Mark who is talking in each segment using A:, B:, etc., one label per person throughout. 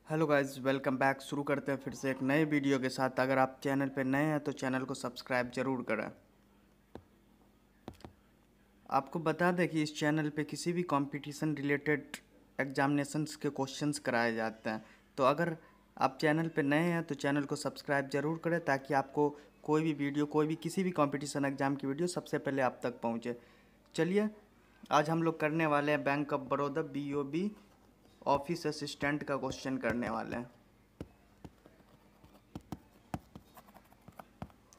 A: Hello guys, welcome back. शुरू करते हैं फिर से एक नए वीडियो के साथ। अगर आप चैनल पे नए हैं तो चैनल को सब्सक्राइब जरूर करें। आपको बता दें कि इस चैनल पे किसी भी कंपटीशन रिलेटेड एग्जामिनेशंस के क्वेश्चंस कराए जाते हैं। तो अगर आप चैनल पे नए हैं तो चैनल को सब्सक्राइब जरूर करें, ताकि आपको कोई भी वीडियो, कोई भी किसी भी कंपटीशन एग्जाम की वीडियो सबसे पहले आप तक पहुँचे। चलिए, आज हम लोग करने वाले हैं bank of Baroda BOB office assistant का क्वेश्चन करने वाले हैं।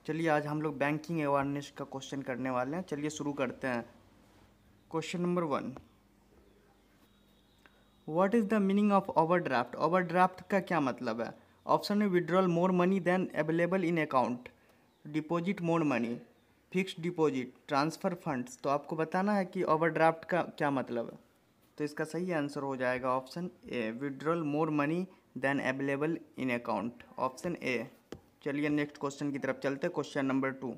A: चलिए, आज हम लोग बैंकिंग अवेयरनेस का क्वेश्चन करने वाले हैं। चलिए शुरू करते हैं। Question number 1, what is the meaning of overdraft? Overdraft का क्या मतलब है? ऑप्शन में withdrawal more money than available in account, deposit more money, fixed deposit, transfer funds. तो आपको बताना है कि ओवरड्राफ्ट का क्या मतलब है। तो इसका सही आंसर हो जाएगा option A, withdrawal more money than available in account, option A. चलिए नेक्स्ट क्वेश्चन की तरफ चलते हैं। Question number 2,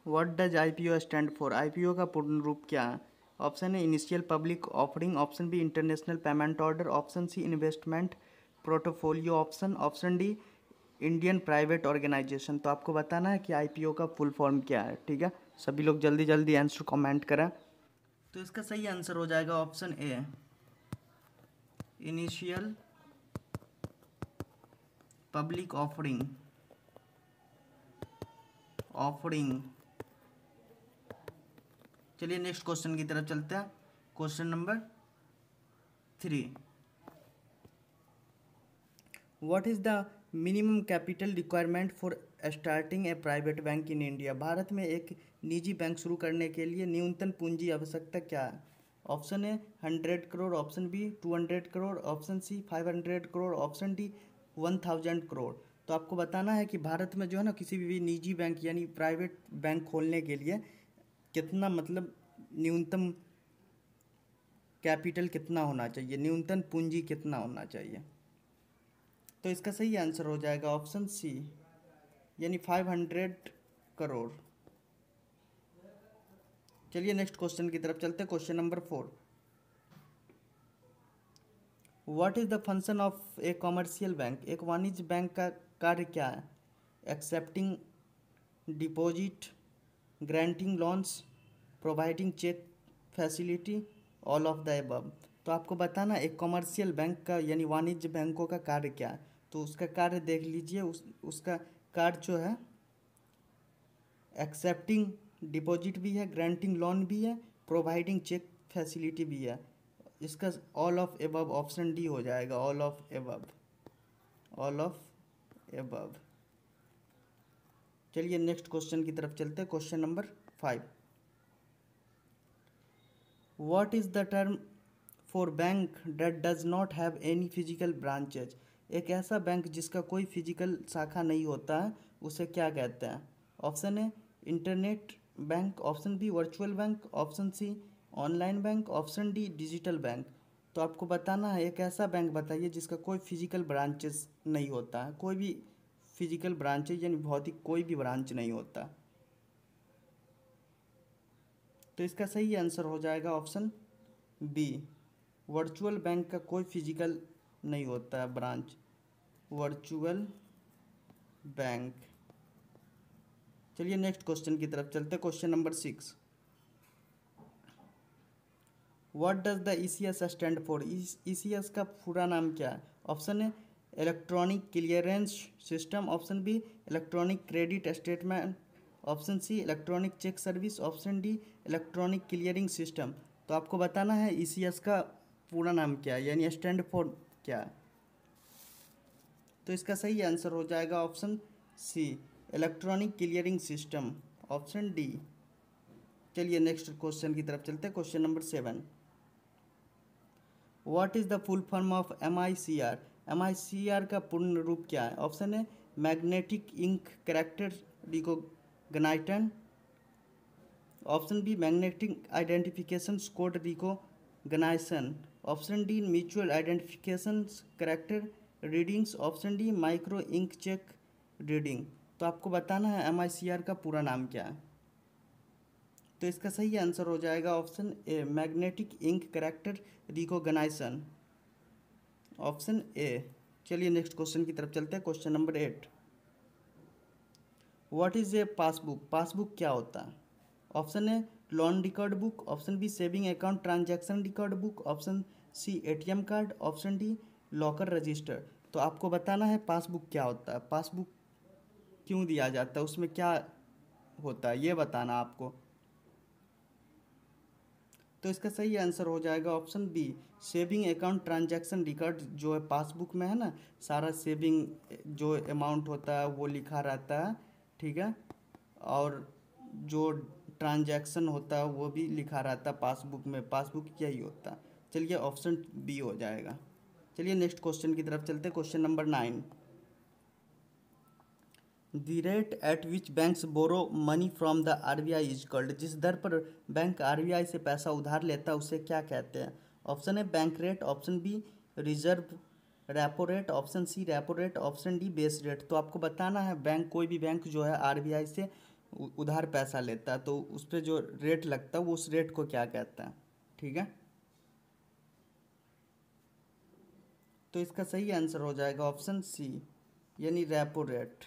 A: what does IPO stand for? IPO का पूर्ण रूप क्या है? Option A initial public offering, option B international payment order, option C investment portfolio option, option D Indian private organization. तो आपको बताना है कि IPO का फुल फॉर्म क्या है। ठीक है, सभी लोग जल्दी जल्दी आंसर कमेंट करें। तो इसका सही आंसर हो जाएगा option A, initial public offering. Offering. चलिए नेक्स्ट क्वेश्चन की तरफ चलते हैं। Question number 3, what is the minimum capital requirement for starting A private bank in India? Bharat में एक निजी बैंक शुरू करने के लिए न्यूनतम पूंजी आवश्यकता क्या है? Option A 100 crore, option B 200 crore, option C 500 crore, option D 1000 crore. तो आपको बताना है कि भारत में जो है ना, किसी भी निजी बैंक यानी प्राइवेट बैंक खोलने के लिए कितना, मतलब न्यूनतम कैपिटल कितना होना चाहिए, न्यूनतम पूंजी कितना होना चाहिए। तो इसका सही आंसर हो जाएगा ऑप्शन सी, यानी 500 करोड़। चलिए नेक्स्ट क्वेश्चन की तरफ चलते हैं। Question number 4, what is the function of a commercial bank? एक वाणिज्य बैंक का कार्य क्या है? Accepting deposit, granting loans, providing cheque facility, all of the above. तो आपको बताना एक कॉमर्शियल बैंक का यानी वाणिज्य बैंकों का कार्य क्या है। तो उसका कार्य देख लीजिए। उसका कार्य जो है, एक्सेप्टिंग डिपॉजिट भी है, ग्रांटिंग लोन भी है, प्रोवाइडिंग चेक फैसिलिटी भी है। इसका all of above option D हो जाएगा, all of above, all of above. चलिए नेक्स्ट क्वेश्चन की तरफ चलते हैं। Question number 5, what is the term for bank date does not have any physical branches? एक ऐसा बैंक जिसका कोई फिजिकल शाखा नहीं होता है, उसे क्या कहते हैं? Option A internet bank, option B virtual bank, option C online bank, option D digital bank. तो आपको बताना है एक ऐसा बैंक बताइए जिसका कोई फिजिकल ब्रांचेस नहीं होता है, कोई भी फिजिकल ब्रांचेज यानी भौतिक कोई भी ब्रांच नहीं होता। तो इसका सही आंसर हो जाएगा ऑप्शन बी, वर्चुअल बैंक का कोई फिजिकल नहीं होता है ब्रांच, वर्चुअल बैंक। चलिए नेक्स्ट क्वेश्चन की तरफ चलते हैं। Question number 6, what does the ECS stand for? ECS का पूरा नाम क्या है? Option A electronic clearance system, option B electronic credit statement, option C electronic cheque service, option D electronic clearing system. तो आपको बताना है ECS का पूरा नाम क्या है, यानी स्टैंड फॉर क्या है। तो इसका सही आंसर हो जाएगा option C, electronic clearing system, option D. चलिए नेक्स्ट क्वेश्चन की तरफ चलते हैं। Question number 7, what is the full form of MICR? MICR का पूर्ण रूप क्या है? Option A magnetic ink character recognition, option B magnetic identification code recognition, option D mutual identification character readings, option D micro ink cheque reading. तो आपको बताना है MICR का पूरा नाम क्या है। तो इसका सही आंसर हो जाएगा option A, magnetic ink character recognition, option A. चलिए नेक्स्ट क्वेश्चन की तरफ चलते हैं। Question number 8, what is a passbook? Passbook क्या होता है? Option A loan record book, option B saving account transaction record book, option C ATM card, option D locker register. तो आपको बताना है पासबुक क्या होता है, पासबुक क्यों दिया जाता है, उसमें क्या होता है, ये बताना आपको। तो इसका सही आंसर हो जाएगा option B, saving account transaction record. जो है पासबुक में है ना, सारा सेविंग जो अमाउंट होता है वो लिखा रहता है, ठीक है, और जो ट्रांजैक्शन होता है वो भी लिखा रहता है पासबुक में। पासबुक यही होता है। चलिए ऑप्शन बी हो जाएगा। चलिए नेक्स्ट क्वेश्चन की तरफ चलते हैं। Question number 9, the rate at which banks borrow money from the RBI is called. जिस दर पर बैंक आरबीआई से पैसा उधार लेता है उसे क्या कहते हैं? Option A bank rate, option B reserve repo rate, option C repo rate, option D base rate. तो आपको बताना है बैंक, कोई भी बैंक जो है आरबीआई से उधार पैसा लेता है तो उस पर जो रेट लगता है वो उस रेट को क्या कहता है, ठीक है। तो इसका सही आंसर हो जाएगा ऑप्शन सी, यानी रेपो रेट,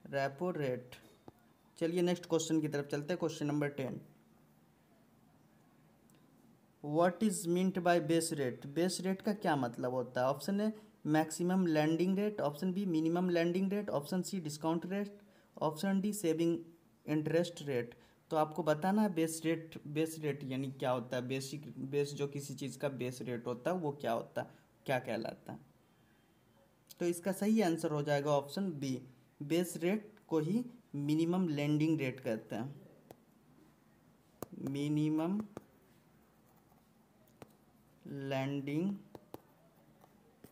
A: रेपो रेट। चलिए नेक्स्ट क्वेश्चन की तरफ चलते हैं। Question number 10, what is meant by base rate? Base rate का क्या मतलब होता है? Option A maximum lending rate, option B minimum lending rate, option C discount rate, option D saving interest rate. तो आपको बताना है बेस रेट, बेस रेट यानी क्या होता है, बेसिक बेस जो किसी चीज़ का बेस रेट होता है वो क्या होता है, क्या कहलाता है। तो इसका सही आंसर हो जाएगा ऑप्शन बी, बेस रेट को ही मिनिमम लैंडिंग रेट कहते हैं, मिनिमम लैंडिंग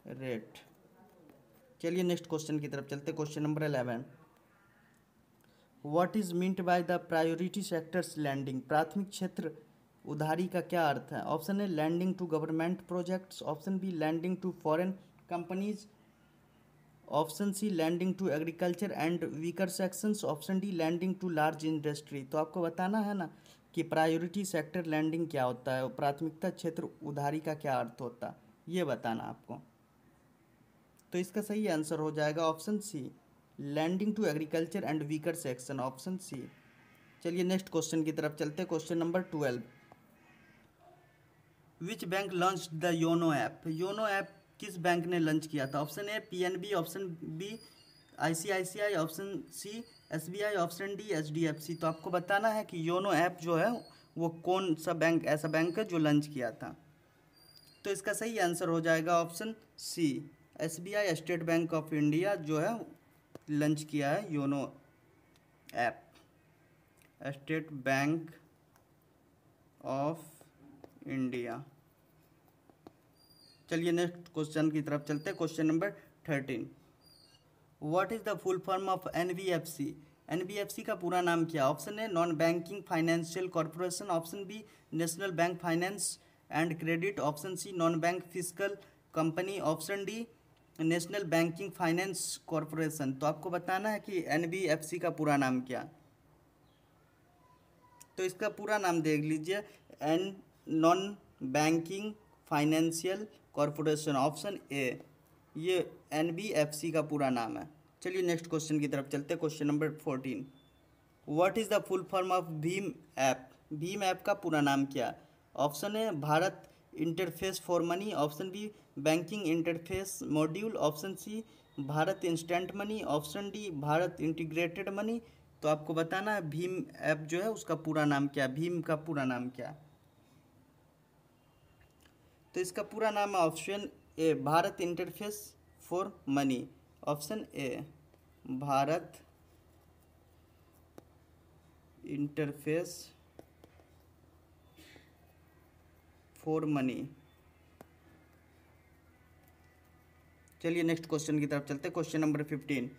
A: रेट। चलिए नेक्स्ट क्वेश्चन की तरफ चलते हैं। Question number 11, what is meant by the priority sectors lending? प्राथमिक क्षेत्र उधारी का क्या अर्थ है? Option A lending to government projects, option B lending to foreign companies, option C lending to agriculture and weaker sections, option D lending to large industry. तो आपको बताना है ना कि प्रायोरिटी सेक्टर लैंडिंग क्या होता है और प्राथमिकता क्षेत्र उधारी का क्या अर्थ होता है, ये बताना आपको। तो इसका सही आंसर हो जाएगा option C, lending to agriculture and weaker section, option C. चलिए नेक्स्ट क्वेश्चन की तरफ चलते हैं। Question number 12, which bank launch the YONO app? YONO app किस बैंक ने लॉन्च किया था? Option A PNB, option B ICICI, option C SBI, option D HDFC. तो आपको बताना है कि योनो ऐप जो है वो कौन सा बैंक, ऐसा बैंक है जो लॉन्च किया था। तो इसका सही आंसर हो जाएगा option C, SBI, State Bank of India जो है लॉन्च किया है YONO app, State Bank of India. चलिए नेक्स्ट क्वेश्चन की तरफ चलते हैं। Question number 13, what is the full form of NBFC? NBFC का पूरा नाम क्या? Option A non banking financial corporation, option B national bank finance and credit, option C non bank physical company, option D national banking finance corporation. तो आपको बताना है कि NBFC का पूरा नाम क्या। तो इसका पूरा नाम देख लीजिए, N non banking financial corporation, option A, ये एनबीएफसी का पूरा नाम है। चलिए नेक्स्ट क्वेश्चन की तरफ चलते हैं। Question number 14, what is the full form of भीम ऐप? भीम ऐप का पूरा नाम क्या? Option A Bharat interface for money, option B banking interface module, option C Bharat instant money, option D Bharat integrated money. तो आपको बताना है भीम ऐप जो है उसका पूरा नाम क्या, भीम का पूरा नाम क्या। तो इसका पूरा नाम है option A Bharat interface for money, option A Bharat interface for money. चलिए नेक्स्ट क्वेश्चन की तरफ चलते हैं। Question number 15,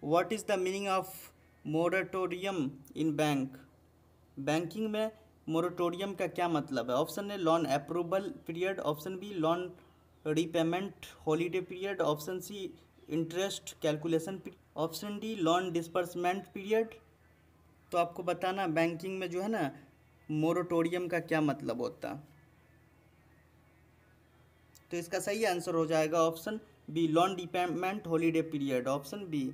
A: what is the meaning of moratorium in bank? Banking में मोरेटोरियम का क्या मतलब है? Option A loan approval period, option B loan repayment holiday period, option C interest calculation period, option D loan disbursement period. तो आपको बताना banking में जो है ना मोरेटोरियम का क्या मतलब होता है। तो इसका सही आंसर हो जाएगा option B loan repayment holiday period, option B.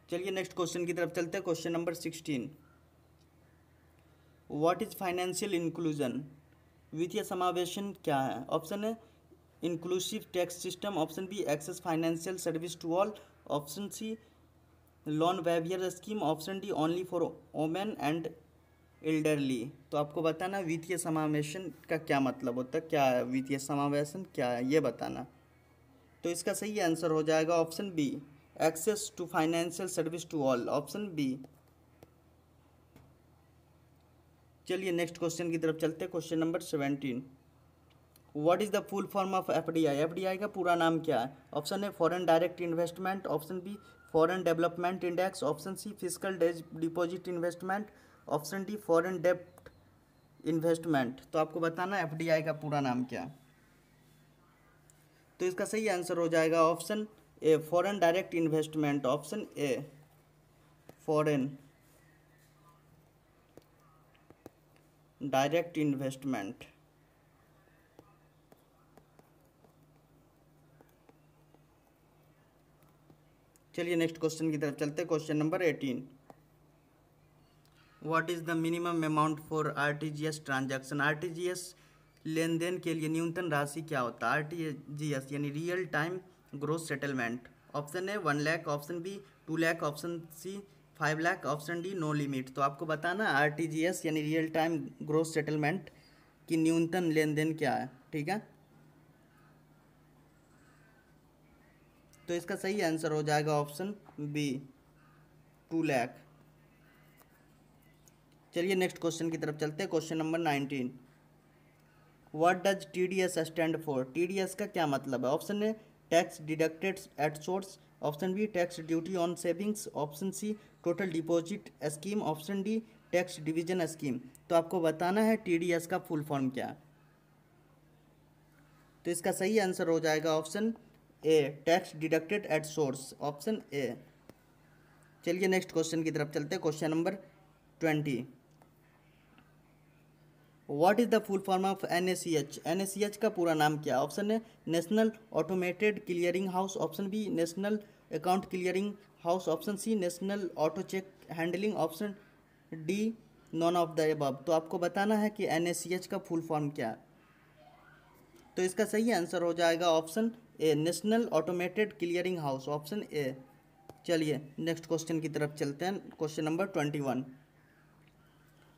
A: चलिए नेक्स्ट क्वेश्चन की तरफ चलते हैं। Question number 16, what is financial inclusion, वित्तीय समावेशन क्या है। Option A inclusive tax system, option B access financial service to all, option C loan waiver scheme, option D only for women and elderly. तो आपको बताना वित्तीय समावेशन का क्या मतलब होता है, क्या है वित्तीय समावेशन क्या है ये बताना। तो इसका सही आंसर हो जाएगा option B access to financial service to all, option B. चलिए नेक्स्ट क्वेश्चन की तरफ चलते हैं। Question number 17, what is the full form of FDI, FDI का पूरा नाम क्या है। Option A foreign direct investment, option B foreign development index, option C physical deposit investment, option D foreign डेब्ट इन्वेस्टमेंट। तो आपको बताना एफडीआई का पूरा नाम क्या है। तो इसका सही आंसर हो जाएगा option A foreign direct investment, option A foreign direct investment. चलिए नेक्स्ट क्वेश्चन की तरफ चलते हैं। Question number 18, what is the minimum amount for RTGS transaction, RTGS लेन देन के लिए न्यूनतम राशि क्या होता है। आरटीजीएस यानी real time gross settlement, option A 1 lakh, option B 2 lakh, option C 5 lakh, option D no limit. तो आपको बताना आरटीजीएस यानी रियल टाइम ग्रोस सेटलमेंट की न्यूनतम लेन देन क्या है, ठीक है। तो इसका सही आंसर हो जाएगा ऑप्शन बी 2 लाख। चलिए नेक्स्ट क्वेश्चन की तरफ चलते हैं। Question number 19, what does TDS stand for, TDS का क्या मतलब है। Option A tax deducted at source, option B tax duty on savings, option C total deposit scheme, option D tax division scheme. तो आपको बताना है टीडीएस का full form क्या है। तो इसका सही आंसर हो जाएगा option A tax deducted at source, option A. चलिए नेक्स्ट क्वेश्चन की तरफ चलते हैं। Question number 20, what is the full form of NACH, NACH का पूरा नाम क्या है। Option A national automated clearing house, option B national account clearing house, option C national auto check handling, option D none of the above. तो आपको बताना है कि एनएसीएच का फुल फॉर्म क्या है। तो इसका सही आंसर हो जाएगा option A national automated clearing house, option A. चलिए नेक्स्ट क्वेश्चन की तरफ चलते हैं। Question number 21,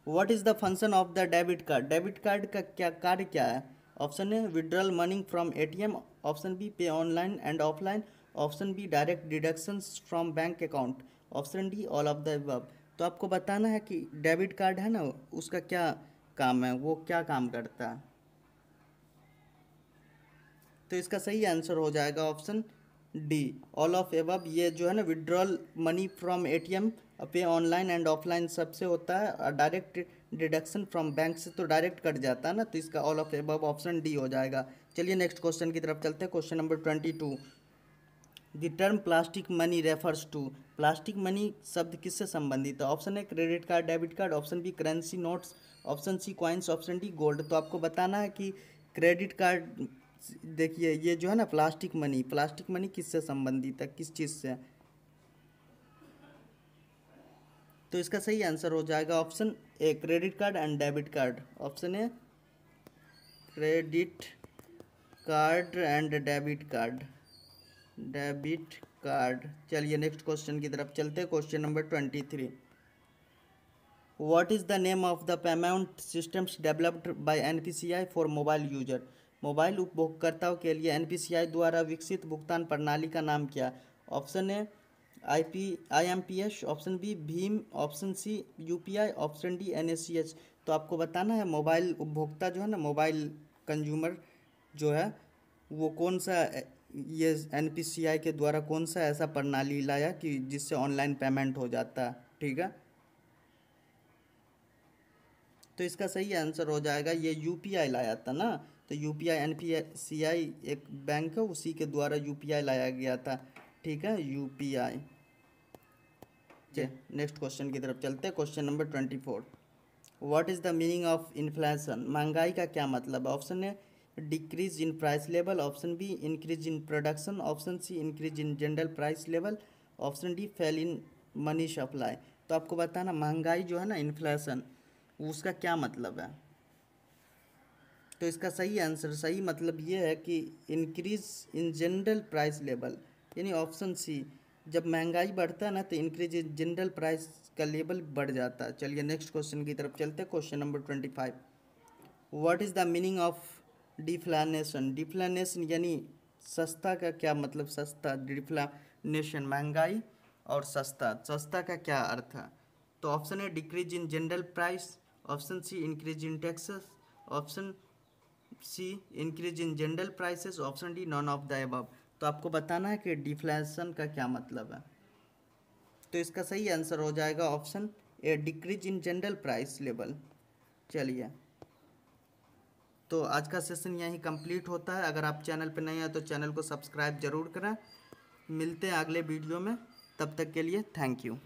A: what is the function of the debit card, debit card का क्या कार्य क्या है। Option A withdrawal money from ATM, option B pay online and offline, option B direct deductions from bank account, option D all of the above. तो आपको बताना है कि डेबिट कार्ड है ना उसका क्या काम है, वो क्या काम करता है। तो इसका सही आंसर हो जाएगा option D all of above. ये जो है ना विड्रॉल मनी फ्रॉम एटीएम पे ऑनलाइन एंड ऑफलाइन सबसे होता है, और डायरेक्ट डिडक्शन फ्रॉम बैंक से तो डायरेक्ट कट जाता है ना, तो इसका all of above option D हो जाएगा। चलिए नेक्स्ट क्वेश्चन की तरफ चलते हैं। Question number 22, the term plastic money refers to, plastic money शब्द किससे संबंधित है। Option A credit card debit card, option B currency notes, option C coins, option D gold. तो आपको बताना है कि क्रेडिट कार्ड, देखिए ये जो है ना प्लास्टिक मनी किससे संबंधित है, किस चीज़ से। तो इसका सही आंसर हो जाएगा option A credit card and debit card, option A credit card and debit card. चलिए नेक्स्ट क्वेश्चन की तरफ चलते हैं। Question number 23, what is the name of the payment systems developed by NPCI for mobile user, mobile उपभोक्ताओं के लिए NPCI द्वारा विकसित भुगतान प्रणाली का नाम क्या। Option A IMPS, option B भीम, option C UPI, option D NACH. तो आपको बताना है मोबाइल उपभोक्ता जो है ना मोबाइल कंज्यूमर जो है वो कौन सा ये एनपीसीआई के द्वारा कौन सा ऐसा प्रणाली लाया कि जिससे ऑनलाइन पेमेंट हो जाता है, ठीक है। तो इसका सही आंसर हो जाएगा ये यूपीआई लाया था ना, तो यूपीआई एनपीसीआई एक बैंक है उसी के द्वारा यूपीआई लाया गया था, ठीक है, यूपीआई। नेक्स्ट क्वेश्चन की तरफ चलते हैं। Question number 24, what is the meaning of inflation? महंगाई का क्या मतलब है? Option A decrease in price level, option B increase in production, option C increase in general price level, option D fall in money supply. तो आपको बताना महंगाई जो है ना, इन्फ्लेशन, उसका क्या मतलब है। तो इसका सही आंसर, सही मतलब ये है कि increase in general price level, यानी ऑप्शन सी, जब महंगाई बढ़ता है ना तो इंक्रीज इन जनरल प्राइस का लेवल बढ़ जाता है। चलिए नेक्स्ट क्वेश्चन की तरफ चलते हैं। Question number 25, what is the meaning of deflation? Deflation यानी सस्ता का क्या मतलब? सस्ता, डिफ्लेनेशन महंगाई, और सस्ता, सस्ता का क्या अर्थ है? तो option A decrease in general price, option C increase in taxes, option C increase in general prices, option D none of the above. तो आपको बताना है कि डिफ्लेशन का क्या मतलब है। तो इसका सही आंसर हो जाएगा option A decrease in general price level. चलिए, तो आज का सेशन यहीं कंप्लीट होता है। अगर आप चैनल पर नए हैं तो चैनल को सब्सक्राइब जरूर करें। मिलते हैं अगले वीडियो में, तब तक के लिए थैंक यू।